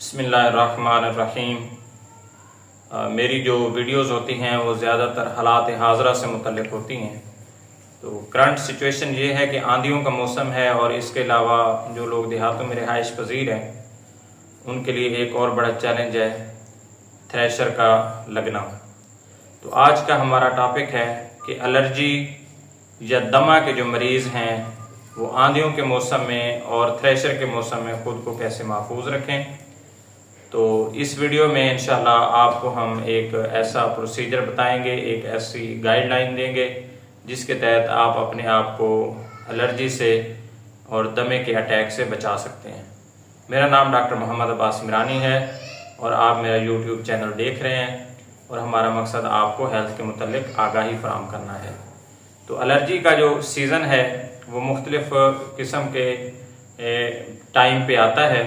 बिस्मिल्लाहिर्रहमानिर्रहीम। मेरी जो वीडियोस होती हैं वो ज़्यादातर हालात हाज़रा से मुतल्लिक़ होती हैं। तो करंट सिचुएशन ये है कि आंधियों का मौसम है और इसके अलावा जो लोग देहातों में रिहाइश पजीर हैं उनके लिए एक और बड़ा चैलेंज है थ्रेशर का लगना। तो आज का हमारा टॉपिक है कि एलर्जी या दमा के जो मरीज़ हैं वो आंधियों के मौसम में और थ्रेशर के मौसम में ख़ुद को कैसे महफूज रखें। तो इस वीडियो में इंशाल्लाह आपको हम एक ऐसा प्रोसीजर बताएंगे, एक ऐसी गाइडलाइन देंगे जिसके तहत आप अपने आप को एलर्जी से और दमे के अटैक से बचा सकते हैं। मेरा नाम डॉक्टर मोहम्मद अब्बास मिरानी है और आप मेरा यूट्यूब चैनल देख रहे हैं और हमारा मकसद आपको हेल्थ के मुतल्लिक आगाही फराहम करना है। तो एलर्जी का जो सीज़न है वो मुख्तलिफ़ किस्म के टाइम पे आता है।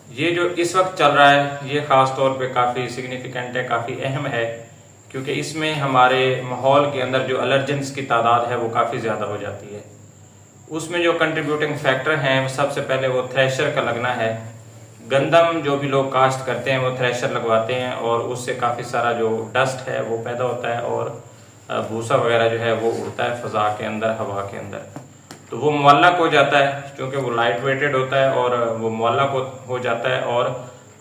ये जो इस वक्त चल रहा है ये ख़ास तौर पे काफ़ी सिग्निफिकेंट है, काफ़ी अहम है, क्योंकि इसमें हमारे माहौल के अंदर जो एलर्जेंस की तादाद है वो काफ़ी ज़्यादा हो जाती है। उसमें जो कंट्रीब्यूटिंग फैक्टर हैं सबसे पहले वो थ्रेशर का लगना है। गंदम जो भी लोग काश्त करते हैं वो थ्रेशर लगवाते हैं और उससे काफ़ी सारा जो डस्ट है वो पैदा होता है और भूसा वगैरह जो है वो उड़ता है फ़ज़ा के अंदर, हवा के अंदर। तो वो मुअल्लक हो जाता है क्योंकि वो लाइट वेटेड होता है और वो मुअल्लक हो जाता है और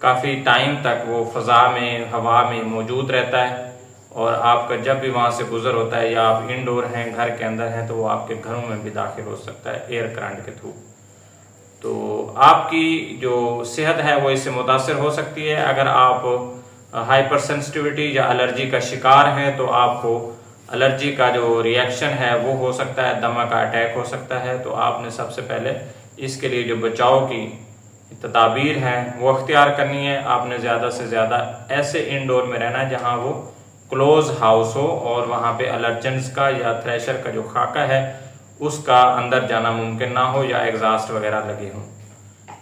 काफ़ी टाइम तक वो फ़ज़ा में, हवा में मौजूद रहता है और आपका जब भी वहाँ से गुजर होता है या आप इंडोर हैं, घर के अंदर हैं, तो वो आपके घरों में भी दाखिल हो सकता है एयर करंट के थ्रू। तो आपकी जो सेहत है वो इससे मुतासर हो सकती है। अगर आप हाइपर सेंसिटिविटी या एलर्जी का शिकार हैं तो आपको एलर्जी का जो रिएक्शन है वो हो सकता है, दमा का अटैक हो सकता है। तो आपने सबसे पहले इसके लिए जो बचाव की तदाबीर हैं वो अख्तियार करनी है। आपने ज़्यादा से ज़्यादा ऐसे इंडोर में रहना है जहाँ वो क्लोज हाउस हो और वहाँ पे एलर्जेंस का या थ्रेशर का जो खाका है उसका अंदर जाना मुमकिन ना हो या एग्जॉस्ट वगैरह लगे हों।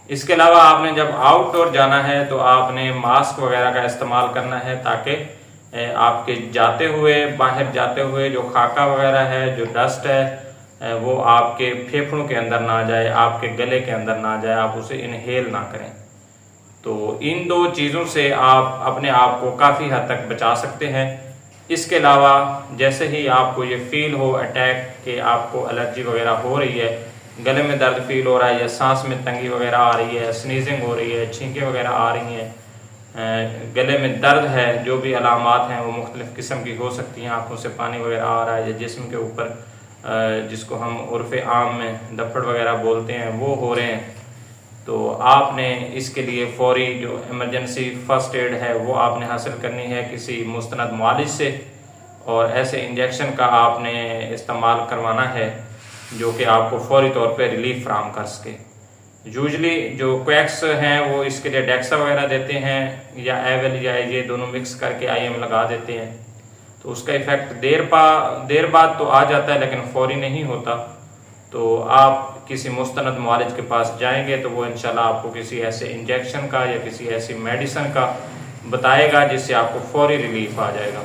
इसके अलावा आपने जब आउटडोर जाना है तो आपने मास्क वगैरह का इस्तेमाल करना है ताकि आपके बाहर जाते हुए जो खाका वगैरह है, जो डस्ट है, वो आपके फेफड़ों के अंदर ना जाए, आपके गले के अंदर ना जाए, आप उसे इनहेल ना करें। तो इन दो चीज़ों से आप अपने आप को काफ़ी हद तक बचा सकते हैं। इसके अलावा जैसे ही आपको ये फील हो अटैक कि आपको एलर्जी वगैरह हो रही है, गले में दर्द फील हो रहा है या सांस में तंगी वगैरह आ रही है, स्नीजिंग हो रही है, छींकें वगैरह आ रही हैं, गले में दर्द है, जो भी अलामात हैं वो मुख्तलिफ़ किस्म की हो सकती हैं। आँखों से पानी वगैरह आ रहा है या जिस्म के ऊपर जिसको हम उर्फ़े आम में दफ्फड़ वगैरह बोलते हैं वो हो रहे हैं, तो आपने इसके लिए फ़ौरी जो इमरजेंसी फ़र्स्ट एड है वो आपने हासिल करनी है किसी मुस्तनद मुआलिज से और ऐसे इंजेक्शन का आपने इस्तेमाल करवाना है जो कि आपको फ़ौरी तौर पे रिलीफ फराहम कर सके। यूजली जो क्वैक्स हैं वो इसके लिए डेक्सा वगैरह देते हैं या एवेल या ये दोनों मिक्स करके IM लगा देते हैं। तो उसका इफ़ेक्ट देर बाद तो आ जाता है लेकिन फ़ौरी नहीं होता। तो आप किसी मुस्तनद मुआलिज के पास जाएंगे तो वो इंशाल्लाह आपको किसी ऐसे इंजेक्शन का या किसी ऐसी मेडिसिन का बताएगा जिससे आपको फ़ौरी रिलीफ आ जाएगा।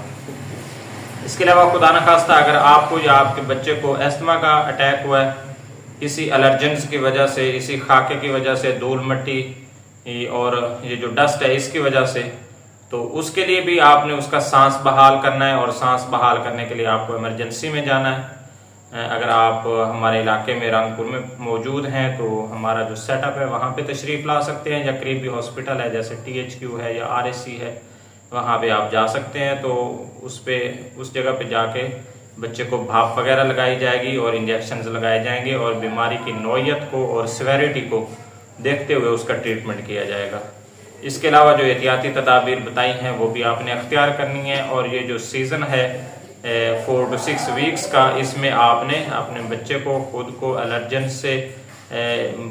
इसके अलावा खुदा न खास्ता अगर आपको या आपके बच्चे को अस्थमा का अटैक हुआ है इसी एलर्जेंस की वजह से, इसी खाके की वजह से, धूल मिट्टी और ये जो डस्ट है इसकी वजह से, तो उसके लिए भी आपने उसका सांस बहाल करना है और सांस बहाल करने के लिए आपको इमरजेंसी में जाना है। अगर आप हमारे इलाके में रंगपुर में मौजूद हैं तो हमारा जो सेटअप है वहाँ पे तशरीफ़ ला सकते हैं या करीबी हॉस्पिटल है जैसे THQ है या RSC है, वहाँ पे आप जा सकते हैं। तो उस जगह पे जाके बच्चे को भाप वगैरह लगाई जाएगी और इंजेक्शन्स लगाए जाएंगे और बीमारी की नौयत को और सिवेरिटी को देखते हुए उसका ट्रीटमेंट किया जाएगा। इसके अलावा जो एहतियाती तदाबीर बताई हैं वो भी आपने अख्तियार करनी है। और ये जो सीज़न है 4 to 6 वीक्स का, इसमें आपने अपने बच्चे को खुद को एलर्जन से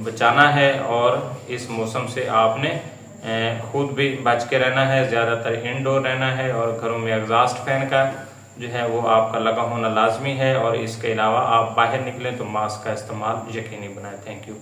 बचाना है और इस मौसम से आपने खुद भी बच के रहना है, ज़्यादातर इंडोर रहना है और घरों में एग्जॉस्ट फैन का जो है वो आपका लगा होना लाजमी है। और इसके अलावा आप बाहर निकलें तो मास्क का इस्तेमाल यकीनी बनाएं। Thank you.